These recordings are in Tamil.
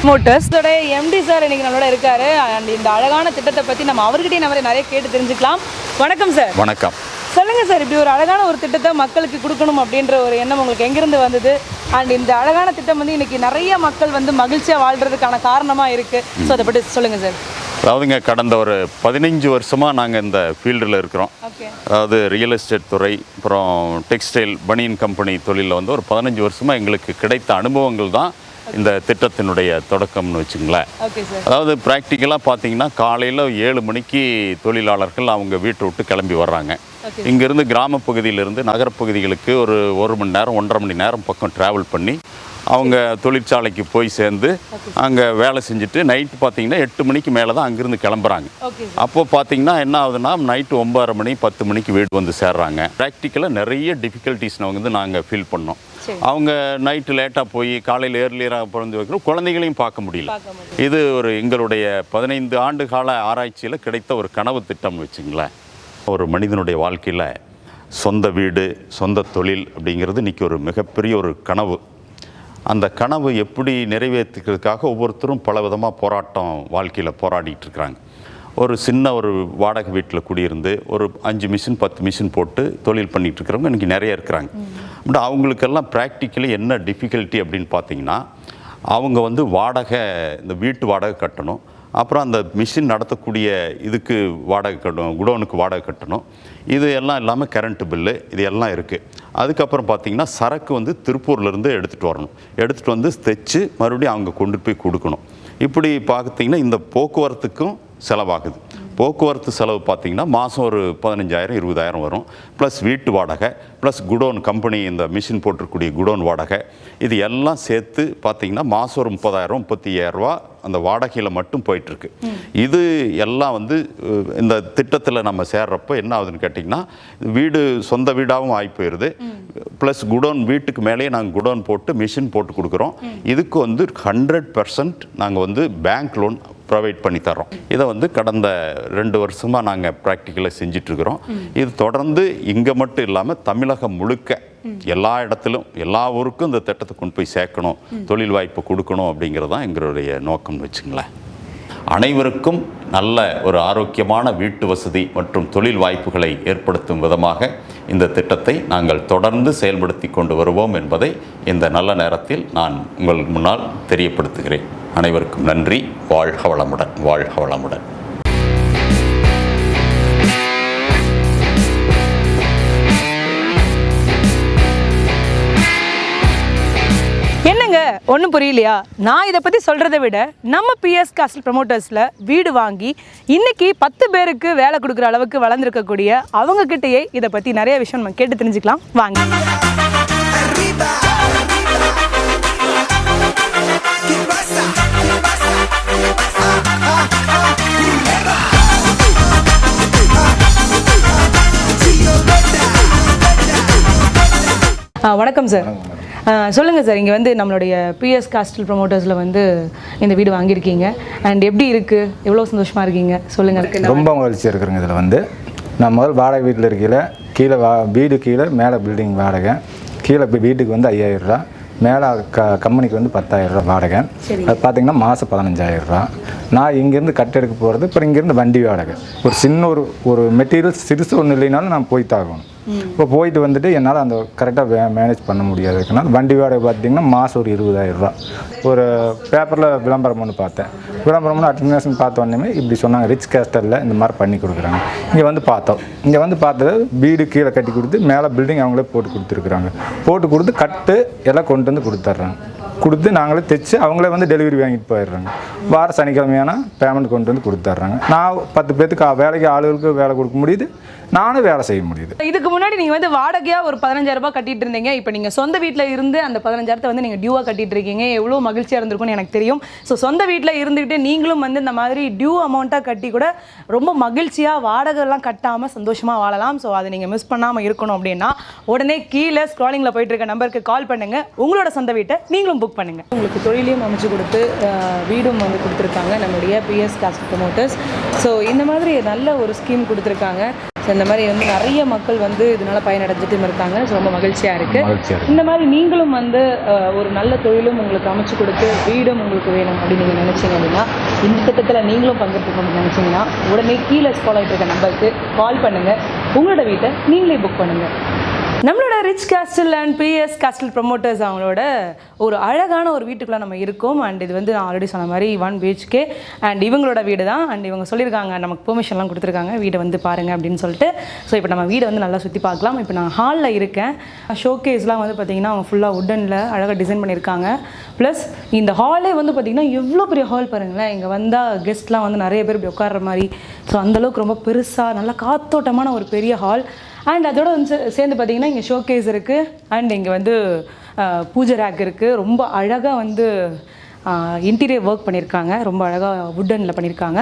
மோட்டர்ஸ் எம்டி சார் இன்னைக்கு நம்மளோட இருக்காரு. அண்ட் இந்த அழகான திட்டத்தை பற்றி நம்ம அவர்கிட்டயே நிறைய கேட்டு தெரிஞ்சுக்கலாம். வணக்கம் சார். வணக்கம். சொல்லுங்க சார், இப்படி ஒரு அழகான ஒரு திட்டத்தை மக்களுக்கு கொடுக்கணும் அப்படின்ற ஒரு எண்ணம் உங்களுக்கு எங்கிருந்து வந்தது? அண்ட் இந்த அழகான திட்டம் வந்து இன்னைக்கு நிறைய மக்கள் வந்து மகிழ்ச்சியாக வாழ்றதுக்கான காரணமாக இருக்கு. ஸோ அதை பற்றி சொல்லுங்க சார். அதாவதுங்க, கடந்த ஒரு 15 வருஷமாக நாங்கள் இந்த ஃபீல்டில் இருக்கிறோம். அதாவது ரியல் எஸ்டேட் துறை, அப்புறம் டெக்ஸ்டைல் பனியன் கம்பெனி தொழிலில் வந்து ஒரு 15 வருஷமாக எங்களுக்கு கிடைத்த அனுபவங்கள் தான் இந்த திட்டத்தினுடைய தொடக்கம்னு வச்சுங்களேன். அதாவது ப்ராக்டிக்கலாக பார்த்தீங்கன்னா காலையில் 7 மணிக்கு தொழிலாளர்கள் அவங்க வீட்டை விட்டு கிளம்பி வர்றாங்க. இங்கேருந்து கிராம பகுதியிலிருந்து நகரப்பகுதிகளுக்கு ஒரு மணி நேரம் 1.5 மணி நேரம் பக்கம் ட்ராவல் பண்ணி அவங்க தொழிற்சாலைக்கு போய் சேர்ந்து அங்கே வேலை செஞ்சுட்டு நைட்டு பார்த்தீங்கன்னா 8 மணிக்கு மேலே தான் அங்கேருந்து கிளம்புறாங்க. அப்போது பார்த்தீங்கன்னா என்ன ஆகுதுன்னா நைட்டு 9:30 மணி 10 மணிக்கு வீடு வந்து சேர்றாங்க. ப்ராக்டிக்கலாக நிறைய டிஃபிகல்ட்டிஸ் வந்து நாங்கள் ஃபீல் பண்ணோம். அவங்க நைட்டு லேட்டாக போய் காலையில் ஏர்லியராக பிறந்து வைக்கிறோம், குழந்தைகளையும் பார்க்க முடியல. இது ஒரு எங்களுடைய 15 ஆண்டு கால ஆராய்ச்சியில் கிடைத்த ஒரு கனவு திட்டம்னு வச்சுங்களேன். ஒரு மனிதனுடைய வாழ்க்கையில் சொந்த வீடு, சொந்த தொழில் அப்படிங்கிறது இன்றைக்கி ஒரு மிகப்பெரிய ஒரு கனவு. அந்த கனவு எப்படி நிறைவேற்றுக்கிறதுக்காக ஒவ்வொருத்தரும் பல விதமாக போராட்டம் வாழ்க்கையில் போராடிட்டு இருக்கிறாங்க. ஒரு சின்ன ஒரு வாடகை வீட்டில் குடியிருந்து ஒரு 5 மிஷின் 10 மிஷின் போட்டு தொழில் பண்ணிகிட்டு இருக்கிறவங்க இன்றைக்கி நிறைய இருக்கிறாங்க. பட் அவங்களுக்கெல்லாம் ப்ராக்டிக்கலி என்ன டிஃபிகல்ட்டி அப்படின்னு பார்த்தீங்கன்னா, அவங்க வந்து வாடகை, இந்த வீட்டு வாடகை கட்டணும், அப்புறம் அந்த மிஷின் நடத்தக்கூடிய இதுக்கு வாடகை கட்டணும், குடோனுக்கு வாடகை கட்டணும், இது எல்லாம் இல்லாமல் கரண்ட்டு பில்லு, இது எல்லாம் இருக்குது. அதுக்கப்புறம் பார்த்திங்கன்னா சரக்கு வந்து திருப்பூர்லேருந்து எடுத்துகிட்டு வரணும், எடுத்துகிட்டு வந்து தைச்சு மறுபடியும் அவங்க கொண்டு போய் கொடுக்கணும். இப்படி பார்த்திங்கன்னா இந்த போக்குவரத்துக்கும் செலவாகுது. போக்குவரத்து செலவு பார்த்திங்கன்னா மாதம் ஒரு 15,000-20,000 வரும். ப்ளஸ் வீட்டு வாடகை, ப்ளஸ் குடோன் கம்பெனி இந்த மிஷின் போட்டிருக்கக்கூடிய குடோன் வாடகை, இது எல்லாம் சேர்த்து பார்த்திங்கன்னா மாதம் ஒரு 30,000-35,000 அந்த வாடகையில் மட்டும் போயிட்டுருக்கு. இது எல்லாம் வந்து இந்த திட்டத்தில் நம்ம சேர்றப்போ என்ன ஆகுதுன்னு கேட்டிங்கன்னா, வீடு சொந்த வீடாகவும் ஆகி போயிடுது. ப்ளஸ் குடோன் வீட்டுக்கு மேலேயே நாங்கள் குடோன் போட்டு மிஷின் போட்டு கொடுக்குறோம். இதுக்கு வந்து 100% நாங்கள் வந்து பேங்க் லோன் ப்ரொவைட் பண்ணி தரோம். இதை வந்து கடந்த 2 வருஷமாக நாங்கள் ப்ராக்டிக்கலாக செஞ்சிட்ருக்கிறோம். இது தொடர்ந்து இங்கே மட்டும் இல்லாமல் தமிழகம் முழுக்க எல்லா இடத்திலும் எல்லா ஊருக்கும் இந்த திட்டத்தை கொண்டு போய் சேர்க்கணும், தொழில் வாய்ப்பு கொடுக்கணும் அப்படிங்கிறது தான் எங்களுடைய நோக்கம்னு வச்சுங்களேன். அனைவருக்கும் நல்ல ஒரு ஆரோக்கியமான வீட்டு வசதி மற்றும் தொழில் வாய்ப்புகளை ஏற்படுத்தும் விதமாக இந்த திட்டத்தை நாங்கள் தொடர்ந்து செயல்படுத்தி கொண்டு வருவோம் என்பதை இந்த நல்ல நேரத்தில் நான் உங்கள் முன்னால் தெரியப்படுத்துகிறேன். அனைவருக்கும் நன்றி. வாழ்க வளமுடன். வாழ்க வளமுடன். என்னங்க ஒன்றும் புரியலையா? நான் இதை பற்றி சொல்கிறத விட நம்ம பிஎஸ் கேஸ்டல் ப்ரமோட்டர்ஸில் வீடு வாங்கி இன்றைக்கி 10 பேருக்கு வேலை கொடுக்குற அளவுக்கு வளர்ந்துருக்கக்கூடிய அவங்கக்கிட்டேயே இதை பற்றி நிறைய விஷயம் நம்ம கேட்டு தெரிஞ்சுக்கலாம் வாங்க. வணக்கம் சார். சொல்லுங்கள் சார், இங்கே வந்து நம்மளுடைய பிஎஸ் கேஸ்டல் ப்ரமோட்டர்ஸில் வந்து இந்த வீடு வாங்கியிருக்கீங்க. அண்ட் எப்படி இருக்குது, எவ்வளோ சந்தோஷமாக இருக்கீங்க சொல்லுங்கள். ரொம்ப மகிழ்ச்சியாக இருக்கிறேங்க. இதில் வந்து நான் முதல் வாடகை வீட்டில் இருக்கையில் கீழே வீடு கீழே மேலே பில்டிங் வாடகை, கீழே வீட்டுக்கு வந்து 5,000 ரூபா, மேலே கம்பெனிக்கு வந்து 10,000 ரூபா வாடகை. அது பார்த்திங்கன்னா மாதம் 15,000 ரூபா. நான் இங்கேருந்து கட்டெடுக்க போகிறது, இப்போ இங்கேருந்து வண்டி வாடகை, ஒரு சின்ன ஒரு மெட்டீரியல் சிறுசு ஒன்றும் இல்லைனாலும் நான் போய் தாகணும். இப்போ போயிட்டு வந்துட்டு என்னால் அந்த கரெக்டாக மேனேஜ் பண்ண முடியாது. இருக்கனால வண்டி வாடகை பார்த்திங்கன்னா மாதம் ஒரு 20,000 ரூபா. ஒரு பேப்பரில் விளம்பரம் ஒன்று பார்த்தேன். விளம்பரம் ஒன்று அட்மினேஷன் பார்த்த உடனே இப்படி சொன்னாங்க, ரிச் கேஸ்டலில் இந்த மாதிரி பண்ணி கொடுக்குறாங்க. இங்கே வந்து பார்த்தோம். இங்கே வந்து பார்த்தது வீடு கீழே கட்டி கொடுத்து மேலே பில்டிங் அவங்களே போட்டு கொடுத்துருக்குறாங்க. போட்டு கொடுத்து கட்டு எல்லாம் கொண்டு வந்து கொடுத்துட்றாங்க. கொடுத்து நாங்களே தைச்சு அவங்களே வந்து டெலிவரி வாங்கிட்டு போயிடுறாங்க. வார சனிக்கிழமையான பேமெண்ட் கொண்டு வந்து கொடுத்துட்றாங்க. நான் 10 பேருக்கு வேலைக்கு ஆளுகளுக்கு வேலை கொடுக்க முடியுது, நானும் வேலை செய்ய முடியுது. இதுக்கு முன்னாடி நீங்கள் வந்து வாடகையாக ஒரு 15,000 ரூபாய் கட்டிட்டு இருந்தீங்க. இப்போ நீங்கள் சொந்த வீட்டில் இருந்து அந்த 15,000 வந்து நீங்கள் டியூவாக கட்டிட்டு இருக்கீங்க. எவ்வளோ மகிழ்ச்சியாக இருந்திருக்கும்னு எனக்கு தெரியும். ஸோ சொந்த வீட்டில் இருந்துக்கிட்டு நீங்களும் வந்து இந்த மாதிரி டியூ அமௌண்ட்டாக கட்டி கூட ரொம்ப மகிழ்ச்சியாக வாடகைலாம் கட்டாமல் சந்தோஷமாக வாழலாம். ஸோ அதை நீங்கள் மிஸ் பண்ணாமல் இருக்கணும் அப்படின்னா உடனே கீழே ஸ்க்ராலிங்கில் போயிட்டு இருக்க நம்பருக்கு கால் பண்ணுங்கள். உங்களோட சொந்த வீட்டை நீங்களும் புக் பண்ணுங்கள். உங்களுக்கு தொழிலையும் அமைச்சு கொடுத்து வீடும் வந்து கொடுத்துருக்காங்க நம்மளுடைய பிஎஸ் கேஸ்டல் ப்ரமோட்டர்ஸ். ஸோ இந்த மாதிரி நல்ல ஒரு ஸ்கீம் கொடுத்துருக்காங்க. ஸோ இந்த மாதிரி வந்து நிறைய மக்கள் வந்து இதனால் பயனடைஞ்சிட்டு இருக்காங்க. ஸோ ரொம்ப மகிழ்ச்சியாக இருக்குது. இந்த மாதிரி நீங்களும் வந்து ஒரு நல்ல தொழிலும் உங்களுக்கு அமைச்சு கொடுத்து வீடும் உங்களுக்கு வேணும் அப்படின்னு நீங்கள் நினச்சிங்க அப்படின்னா, இந்த திட்டத்தில் நீங்களும் பங்கெடுத்துக்கணும்னு நினச்சிங்கன்னா உடனே கீழே ஸ்க்ரால் ஆகிட்டு இருக்க நம்பருக்கு கால் பண்ணுங்கள். உங்களோட வீட்டை நீங்களே புக் பண்ணுங்கள். நம்மளோட Rich Castle and BS Castle promoters அவங்களோட ஒரு அழகான ஒரு வீட்டுக்குள்ளே நம்ம இருக்கோம். அண்ட் இது வந்து நான் ஆல்ரெடி சொன்ன மாதிரி 1 BHK அண்ட் இவங்களோட வீடு தான். அண்ட் இவங்க சொல்லியிருக்காங்க, நமக்கு பெர்மிஷன்லாம் கொடுத்துருக்காங்க வீடை வந்து பாருங்கள் அப்படின்னு சொல்லிட்டு. ஸோ இப்போ நம்ம வீடை வந்து நல்லா சுற்றி பார்க்கலாம். இப்போ நான் ஹாலில் இருக்கேன். ஷோகேஸ்லாம் வந்து பார்த்திங்கன்னா அவங்க ஃபுல்லாக உட்டனில் அழகாக டிசைன் பண்ணியிருக்காங்க. ப்ளஸ் இந்த ஹாலே வந்து பார்த்திங்கன்னா எவ்வளோ பெரிய ஹால் பாருங்களேன். இங்கே வந்தால் கெஸ்ட்லாம் வந்து நிறைய பேர் இப்படி உட்கார்ற மாதிரி. ஸோ அந்தளவுக்கு ரொம்ப பெருசாக நல்லா காத்தோட்டமான ஒரு பெரிய ஹால். அண்ட் அதோட வந்து சேர்ந்து பார்த்திங்கன்னா இங்கே ஷோகேஸ் இருக்குது. அண்ட் இங்கே வந்து பூஜை ரேக் இருக்குது. ரொம்ப அழகாக வந்து இன்டீரியர் ஒர்க் பண்ணியிருக்காங்க. ரொம்ப அழகாக வுட்டனில் பண்ணியிருக்காங்க.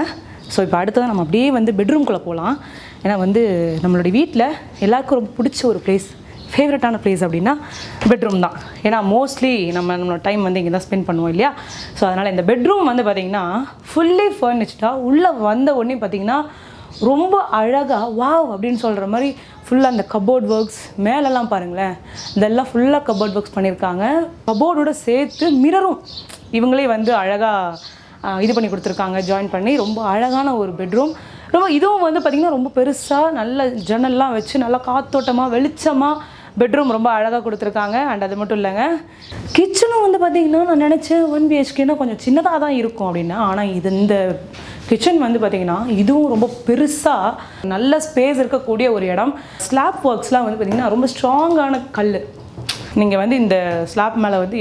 ஸோ இப்போ அடுத்ததான் நம்ம அப்படியே வந்து பெட்ரூம்குள்ளே போகலாம். ஏன்னா வந்து நம்மளுடைய வீட்டில் எல்லாருக்கும் ரொம்ப பிடிச்ச ஒரு பிளேஸ், ஃபேவரட்டான பிளேஸ் அப்படின்னா பெட்ரூம் தான். ஏன்னா மோஸ்ட்லி நம்மளோட டைம் வந்து இங்கே தான் ஸ்பெண்ட் பண்ணுவோம் இல்லையா. ஸோ அதனால் இந்த பெட்ரூம் வந்து பார்த்திங்கன்னா ஃபுல்லி ஃபர்னிஷ்டாக உள்ளே வந்த உடனே பார்த்திங்கன்னா ரொம்ப அழகாக வாவ் அப்படின்னு சொல்கிற மாதிரி ஃபுல்லாக அந்த கபோர்ட் ஒர்க்ஸ் மேலெல்லாம் பாருங்களேன். இதெல்லாம் ஃபுல்லாக கபோர்ட் ஒர்க்ஸ் பண்ணியிருக்காங்க. கபோர்டோடு சேர்த்து மிரரும் இவங்களே வந்து அழகாக இது பண்ணி கொடுத்துருக்காங்க, ஜாயின் பண்ணி. ரொம்ப அழகான ஒரு பெட்ரூம். ரொம்ப இதுவும் வந்து பார்த்திங்கன்னா ரொம்ப பெருசாக நல்ல ஜன்னல்லாம் வச்சு நல்லா காத்தோட்டமாக வெளிச்சமாக பெட்ரூம் ரொம்ப அழகாக கொடுத்துருக்காங்க. அண்ட் அது மட்டும் இல்லைங்க, கிச்சனும் வந்து பார்த்திங்கன்னா நான் நினச்சேன் 1 BHKனா கொஞ்சம் சின்னதாக தான் இருக்கும் அப்படின்னா. ஆனால் இந்த கிச்சன் வந்து பார்த்திங்கன்னா இதுவும் ரொம்ப பெருசாக நல்ல ஸ்பேஸ் இருக்கக்கூடிய ஒரு இடம். ஸ்லாப் ஒர்க்ஸ்லாம் வந்து பார்த்திங்கன்னா ரொம்ப ஸ்ட்ராங்கான கல். நீங்கள் வந்து இந்த ஸ்லாப் மேலே வந்து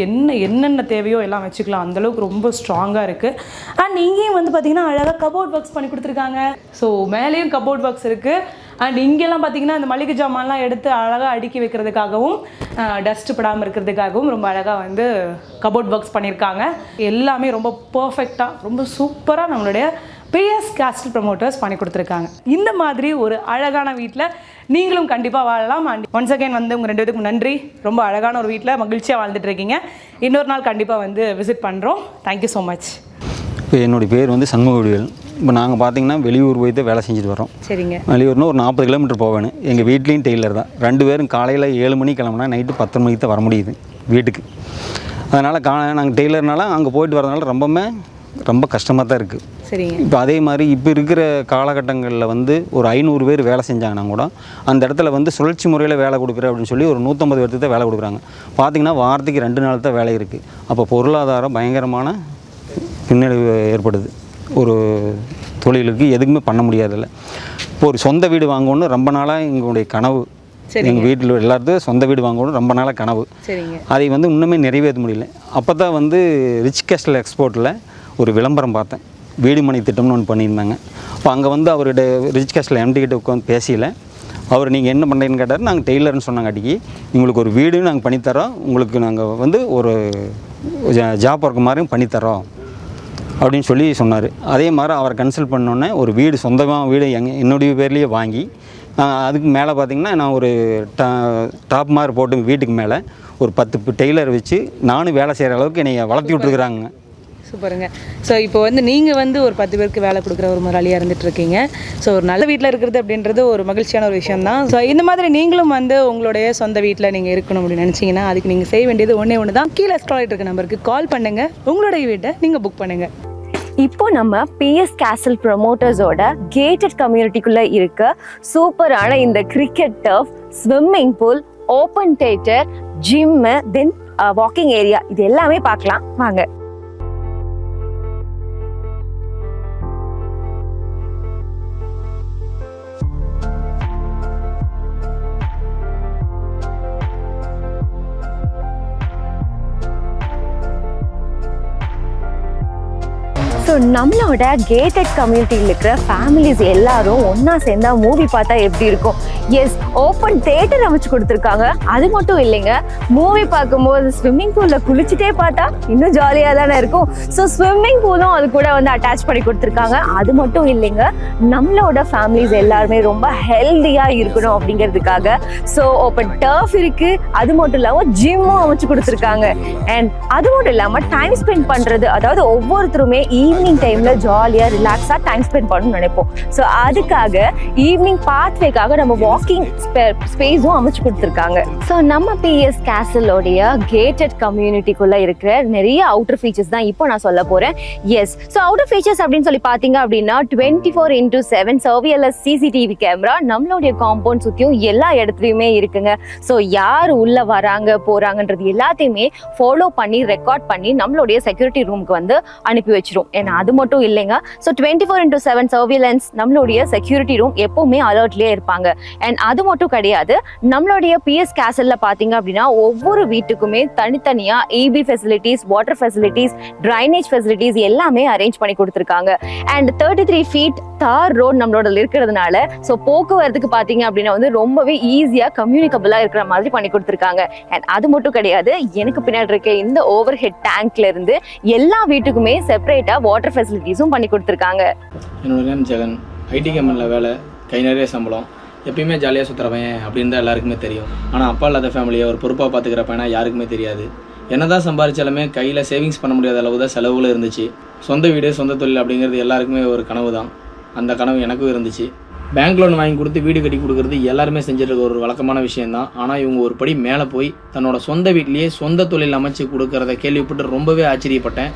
என்னென்ன தேவையோ எல்லாம் வச்சுக்கலாம். அந்தளவுக்கு ரொம்ப ஸ்ட்ராங்காக இருக்குது. அண்ட் இங்கேயும் வந்து பார்த்திங்கன்னா அழகாக கபோர்ட் ஒர்க்ஸ் பண்ணி கொடுத்துருக்காங்க. ஸோ மேலேயும் கபோர்ட் ஒர்க்ஸ் இருக்குது. அண்ட் இங்கெல்லாம் பார்த்திங்கன்னா இந்த மளிகை ஜாமான்லாம் எடுத்து அழகாக அடுக்கி வைக்கிறதுக்காகவும் டஸ்ட்டு படாமல் இருக்கிறதுக்காகவும் ரொம்ப அழகாக வந்து கபோர்ட் ஒர்க்ஸ் பண்ணியிருக்காங்க. எல்லாமே ரொம்ப பர்ஃபெக்டாக ரொம்ப சூப்பராக நம்மளுடைய பிஎஸ் கேஸ்டில் ப்ரொமோட்டர்ஸ் பண்ணி கொடுத்துருக்காங்க. இந்த மாதிரி ஒரு அழகான வீட்டில் நீங்களும் கண்டிப்பாக வாழலாம். அண்ட் ஒன்ஸ் அகைன் வந்து உங்கள் 2 பேருக்கும் நன்றி. ரொம்ப அழகான ஒரு வீட்டில் மகிழ்ச்சியாக வாழ்ந்துட்டு இருக்கீங்க. இன்னொரு நாள் கண்டிப்பாக வந்து விசிட் பண்ணுறோம். Thank you so much. இப்போ என்னுடைய பேர் வந்து சண்முகவடிவேல். இப்போ நாங்கள் பார்த்தீங்கன்னா வெளியூர் போய் தான் வேலை செஞ்சுட்டு வரோம். சரிங்க. வெளியூர்னா ஒரு 40 கிலோமீட்டர் போவேன். எங்கள் வீட்லேயும் டெய்லர் தான். 2 பேரும் காலையில் 7 மணிக்கு கிளம்புனா நைட்டு 10 மணிக்கு தான் வர முடியுது வீட்டுக்கு. அதனால் நாங்கள் டெய்லர்னால அங்கே போயிட்டு வரதுனால ரொம்ப கஷ்டமாக தான் இருக்குது. சரிங்க. இப்போ அதே மாதிரி இப்போ இருக்கிற காலகட்டங்களில் வந்து ஒரு 500 பேர் வேலை செஞ்சாங்கன்னா கூட அந்த இடத்துல வந்து சுழற்சி முறையில் வேலை கொடுக்குறேன் அப்படின்னு சொல்லி ஒரு 150 பேருக்கு தான் வேலை கொடுக்குறாங்க. பார்த்திங்கன்னா வாரத்துக்கு 2 நாள் தான் வேலை இருக்குது. அப்போ பொருளாதாரம் பயங்கரமான பின்னடைவு ஏற்படுது. ஒரு தொழிலுக்கு எதுக்குமே பண்ண முடியாதில்ல. இப்போ ஒரு சொந்த வீடு வாங்கணும்னு ரொம்ப நாளாக எங்களுடைய கனவு. எங்கள் வீட்டில் எல்லாத்துக்கும் சொந்த வீடு வாங்கணும் ரொம்ப நாளாக கனவு. அதை வந்து இன்னுமே நிறைவேற்ற முடியல. அப்போ தான் வந்து ரிச் கேஸ்டில் எக்ஸ்போர்ட்டில் ஒரு விளம்பரம் பார்த்தேன். வீடுமனை திட்டம்னு ஒன்று பண்ணியிருந்தாங்க. அப்போ அங்கே வந்து அவருடைய ரிச் கேஸ்டில் MD கிட்ட உட்காந்து பேசல. அவர் நீங்கள் என்ன பண்ணுறீங்கன்னு கேட்டார். நாங்கள் டெய்லர்னு சொன்னாங்காட்டிக்கு உங்களுக்கு ஒரு வீடு நாங்கள் பண்ணித்தரோம், உங்களுக்கு நாங்கள் வந்து ஒரு ஜாப் ஒர்க் மாதிரியும் பண்ணித்தரோம் அப்படின்னு சொல்லி சொன்னார். அதே மாதிரி அவரை கன்சல்ட் பண்ணோன்னே ஒரு வீடு சொந்தமாக வீடு என்னுடைய பேர்லேயே வாங்கி அதுக்கு மேலே பார்த்திங்கன்னா நான் ஒரு டாப் மாதிரி போட்டு வீட்டுக்கு மேலே ஒரு 10 டெய்லர் வச்சு நானும் வேலை செய்கிற அளவுக்கு என்னை வளர்த்தி விட்டுருக்குறாங்க. சூப்பருங்க. ஸோ இப்போ வந்து நீங்கள் வந்து ஒரு 10 பேருக்கு வேலை கொடுக்குற ஒரு முதலாளியாக இருந்துட்டு இருக்கீங்க. ஸோ ஒரு நல்ல வீட்டில் இருக்கிறது அப்படின்றது ஒரு மகிழ்ச்சியான ஒரு விஷயம் தான். ஸோ இந்த மாதிரி நீங்களும் வந்து உங்களுடைய சொந்த வீட்டில் நீங்கள் இருக்கணும் அப்படின்னு நினச்சிங்கன்னா அதுக்கு நீங்கள் செய்ய வேண்டியது ஒன்று தான். கீழே ஸ்க்ரால் ஆகிட்டு இருக்க நம்பருக்கு கால் பண்ணுங்கள். உங்களுடைய வீட்டை நீங்கள் புக் பண்ணுங்கள். இப்போ நம்ம பிஎஸ் கேஸ்டில் ப்ரொமோட்டர்ஸோட கேட்டட் கம்யூனிட்டிக்குள்ள இருக்க சூப்பரான இந்த cricket turf, swimming pool, open theatre, gym, then walking area இது எல்லாமே பார்க்கலாம் வாங்க. ஸோ நம்மளோட கேட்டட் கம்யூனிட்டியில் இருக்கிற ஃபேமிலிஸ் எல்லாரும் ஒன்றா சேர்ந்தா மூவி பார்த்தா எப்படி இருக்கும், எஸ், ஓப்பன் தியேட்டர் அமைச்சு கொடுத்துருக்காங்க. அது மட்டும் இல்லைங்க, மூவி பார்க்கும்போது ஸ்விம்மிங் பூல்ல குளிச்சுட்டே பார்த்தா இன்னும் ஜாலியாக தானே இருக்கும். ஸோ ஸ்விம்மிங் பூலும் அது கூட வந்து அட்டாச் பண்ணி கொடுத்துருக்காங்க. அது மட்டும் இல்லைங்க, நம்மளோட ஃபேமிலிஸ் எல்லாருமே ரொம்ப ஹெல்தியாக இருக்கணும் அப்படிங்கிறதுக்காக ஸோ ஓப்பன் டர்ஃப் இருக்கு. அது மட்டும் இல்லாமல் ஜிம்மும் அமைச்சு கொடுத்துருக்காங்க. அண்ட் அது மட்டும் இல்லாமல் டைம் ஸ்பெண்ட் பண்ணுறது, அதாவது ஒவ்வொருத்தருமே ஈவினிங் டைம்ல ஜாலியாக ரிலாக்ஸாக டைம் ஸ்பெண்ட் பண்ணணும்னு நினைப்போம். ஸோ அதுக்காக ஈவினிங் பாத்வேக்காக நம்ம வாக்கிங் ஸ்பேஸும் அமைச்சு கொடுத்துருக்காங்க. ஸோ நம்ம பிஎஸ் கேசலோடைய கேட்டட் கம்யூனிட்டிக்குள்ள இருக்கிற நிறைய அவுட்டர் ஃபீச்சர்ஸ் தான் இப்போ நான் சொல்ல போறேன். எஸ், ஸோ அவுட்டர் ஃபீச்சர்ஸ் அப்படின்னு சொல்லி பார்த்தீங்க அப்படின்னா 24/7 சர்வியர்லெஸ் சிசிடிவி கேமரா நம்மளுடைய காம்பவுண்ட் சுற்றியும் எல்லா இடத்துலையுமே இருக்குங்க. ஸோ யார் உள்ள வராங்க போறாங்கன்றது எல்லாத்தையுமே ஃபாலோ பண்ணி ரெக்கார்ட் பண்ணி நம்மளுடைய செக்யூரிட்டி ரூமுக்கு வந்து அனுப்பி வச்சிரும். ஏன்னா அது மட்டும் இல்லைங்க, ஸோ 24/7 சர்வியலன்ஸ் நம்மளுடைய செக்யூரிட்டி ரூம் எப்பவுமே அலர்ட்லேயே இருப்பாங்க. அண்ட் அது மட்டும் கிடையாது, நம்மளுடைய பிஎஸ் கேசல்ல பார்த்தீங்க அப்படின்னா ஒவ்வொரு வீட்டுக்குமே தனித்தனியா EB facilities, water facilities, drainage facilities எல்லாமே அரேஞ்ச் பண்ணி கொடுத்துருக்காங்க. அண்ட் 33 ஃபீட் தார் ரோட் நம்மளோட இருக்கிறதுனால ஸோ போக்குவரத்துக்கு பார்த்தீங்க அப்படின்னா வந்து ரொம்பவே ஈஸியாக கம்யூனிகபிளாக இருக்கிற மாதிரி பண்ணி கொடுத்துருக்காங்க. அண்ட் அது மட்டும் கிடையாது, எனக்கு பின்னாடி இருக்க இந்த ஓவர் ஹெட் டேங்க்ல இருந்து எல்லா வீட்டுக்குமே செப்பரேட்டாக வாட்டர் ஃபெசிலிட்டிஸும் பண்ணி கொடுத்துருக்காங்க. என்னோட நேம் ஜெகன், ஐடி கம்பெனியில் வேலை, கை நிறைய சம்பளம், எப்பயுமே ஜாலியாக சுற்றுறவன் அப்படின்னு தான் எல்லாருக்குமே தெரியும். ஆனால் அப்பா இல்லாத ஃபேமிலியை ஒரு பொறுப்பாக பார்த்துக்கிற பையனா யாருக்குமே தெரியாது. என்ன தான் சம்பாதிச்சாலுமே கையில் சேவிங்ஸ் பண்ண முடியாத அளவு தான் செலவுகளும் இருந்துச்சு. சொந்த வீடு, சொந்த தொழில் அப்படிங்கிறது எல்லாருக்குமே ஒரு கனவு தான். அந்த கனவு எனக்கும் இருந்துச்சு. பேங்க் லோன் வாங்கி கொடுத்து வீடு கட்டி கொடுக்குறது எல்லாருமே செஞ்சுட்டு ஒரு வழக்கமான விஷயந்தான். ஆனால் இவங்க ஒரு படி மேலே போய் தன்னோட சொந்த வீட்லேயே சொந்த தொழில் அமைச்சு கொடுக்கறத கேள்விப்பட்டு ரொம்பவே ஆச்சரியப்பட்டேன்.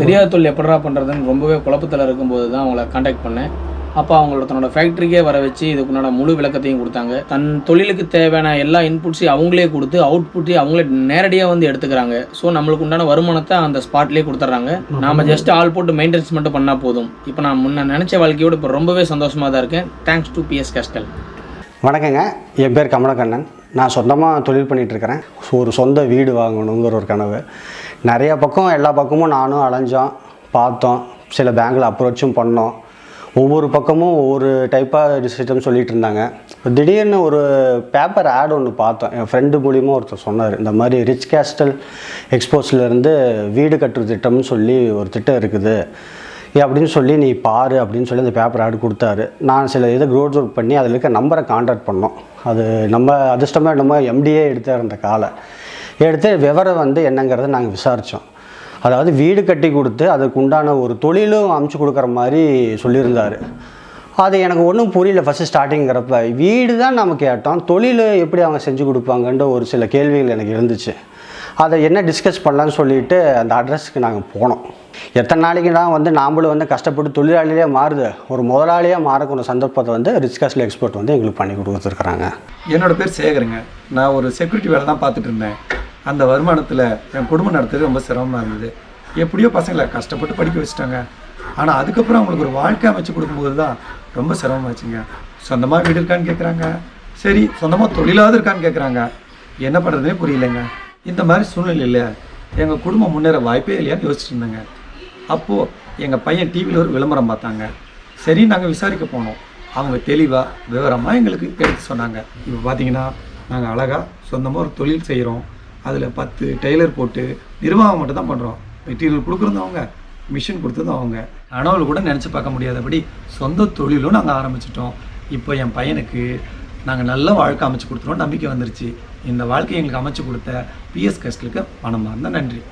தெரியாத தொழில் எப்படா பண்ணுறதுன்னு ரொம்பவே குழப்பத்தில் இருக்கும்போது தான் அவங்கள காண்டாக்ட் பண்ணேன். அப்போ அவங்களோட தன்னோட ஃபேக்ட்ரிக்கே வர வச்சு இதுக்குண்டான முழு விளக்கத்தையும் கொடுத்தாங்க. தன் தொழிலுக்கு தேவையான எல்லா இன்புட்ஸையும் அவங்களே கொடுத்து அவுட்புட்டையும் அவங்களே நேரடியாக வந்து எடுத்துக்கிறாங்க. ஸோ நம்மளுக்கு உண்டான வருமானத்தை அந்த ஸ்பாட்லேயே கொடுத்துட்றாங்க. நாம் ஜஸ்ட் ஆள் போட்டு மெயின்டெனன்ஸ் மட்டும் பண்ணால் போதும். இப்போ நான் முன்ன நினச்ச வாழ்க்கையோடு இப்போ ரொம்பவே சந்தோஷமாக தான் இருக்கேன். Thanks to BS Castle. வணக்கங்க, என் பேர் கமலக்கண்ணன். நான் சொந்தமாக தொழில் பண்ணிகிட்ருக்கிறேன். ஒரு சொந்த வீடு வாங்கணுங்கிற ஒரு கனவு. நிறைய பக்கம் எல்லா பக்கமும் நானும் அலைஞ்சோம், பார்த்தோம், சில பேங்கில் அப்ரோச்சும் பண்ணோம். ஒவ்வொரு பக்கமும் ஒவ்வொரு டைப்பாக டிசிஷன் சொல்லிகிட்டு இருந்தாங்க. திடீர்னு ஒரு பேப்பர் ஆட் ஒன்று பார்த்தோம். என் ஃப்ரெண்டு மூலியமாக ஒருத்தர் சொன்னார், இந்த மாதிரி ரிச் கேஸ்டல் எக்ஸ்போர்ட்ஸ்லேருந்து வீடு கட்டுற திட்டம்னு சொல்லி ஒரு திட்டம் இருக்குது அப்படின்னு சொல்லி நீ பாரு அப்படின்னு சொல்லி அந்த பேப்பர் ஆட் கொடுத்தாரு. நான் சில இதை க்ரோத் ஒர்க் பண்ணி அதில் இருக்க நம்பரை கான்டாக்ட் பண்ணோம். அது நம்ம அதிர்ஷ்டமாக நம்ம MDA எடுத்தார் அந்த காலை எடுத்து விவரம் வந்து என்னங்கிறத நாங்கள் விசாரித்தோம். அதாவது வீடு கட்டி கொடுத்து அதுக்கு உண்டான ஒரு தொழிலும் அமைச்சு கொடுக்குற மாதிரி சொல்லியிருந்தார். அது எனக்கு ஒன்றும் புரியல ஃபஸ்ட்டு ஸ்டார்டிங்கிறப்ப. வீடு தான் நம்ம கேட்டோம், தொழில் எப்படி அவங்க செஞ்சு கொடுப்பாங்கன்ற ஒரு சில கேள்விகள் எனக்கு இருந்துச்சு. அதை என்ன டிஸ்கஸ் பண்ணலான்னு சொல்லிட்டு அந்த அட்ரஸ்க்கு நாங்கள் போனோம். எத்தனை நாளைக்கு தான் வந்து நாம்ளும் வந்து கஷ்டப்பட்டு தொழிலாளியே மாறுது, ஒரு முதலாளியாக மாறக்கூடிய சந்தர்ப்பத்தை வந்து ரிச் கேஸ்டல் எக்ஸ்போர்ட் வந்து எங்களுக்கு பண்ணி கொடுத்துருக்குறாங்க. என்னோடய பேர் சேகருங்க. நான் ஒரு செக்யூரிட்டி வேலை தான் பார்த்துட்டு இருந்தேன். அந்த வருமானத்தில் என் குடும்பம் நடத்துறது ரொம்ப சிரமமாக இருந்தது. எப்படியோ பசங்களை கஷ்டப்பட்டு படிக்க வச்சுட்டாங்க. ஆனால் அதுக்கப்புறம் அவங்களுக்கு ஒரு வாழ்க்கை அமைச்சு கொடுக்கும்போது தான் ரொம்ப சிரமமாச்சுங்க. சொந்தமாக வீடு இருக்கான்னு கேட்குறாங்க, சரி சொந்தமாக தொழிலாவது இருக்கான்னு கேட்குறாங்க. என்ன பண்ணுறதுனே புரியலைங்க. இந்த மாதிரி சூழ்நிலையில் எங்கள் குடும்பம் முன்னேற வாய்ப்பே இல்லையான்னு யோசிச்சுட்டு இருந்தேங்க. அப்போது எங்கள் பையன் டிவியில் ஒரு விளம்பரம் பார்த்தாங்க. சரி நாங்கள் விசாரிக்க போனோம். அவங்க தெளிவாக விவரமாக எங்களுக்கு எடுத்து சொன்னாங்க. இப்போ பார்த்தீங்கன்னா நாங்கள் அழகாக சொந்தமாக ஒரு தொழில் செய்கிறோம். அதில் 10 டெய்லர் போட்டு நிர்வாகம் மட்டும் தான் பண்ணுறோம். மெட்டீரியல் கொடுக்குறது அவங்க, மிஷின் கொடுத்தது அவங்க. கனவுல கூட நினச்சி பார்க்க முடியாதபடி சொந்த தொழிலும் நாங்கள் ஆரம்பிச்சிட்டோம். இப்போ என் பையனுக்கு நாங்கள் நல்ல வாழ்க்கை அமைச்சு கொடுத்துருவோம் நம்பிக்கை வந்துருச்சு. இந்த வாழ்க்கையை எங்களுக்கு அமைச்சு கொடுத்த பிஎஸ் கேஸ்டலுக்கு மனமார்ந்த நன்றி.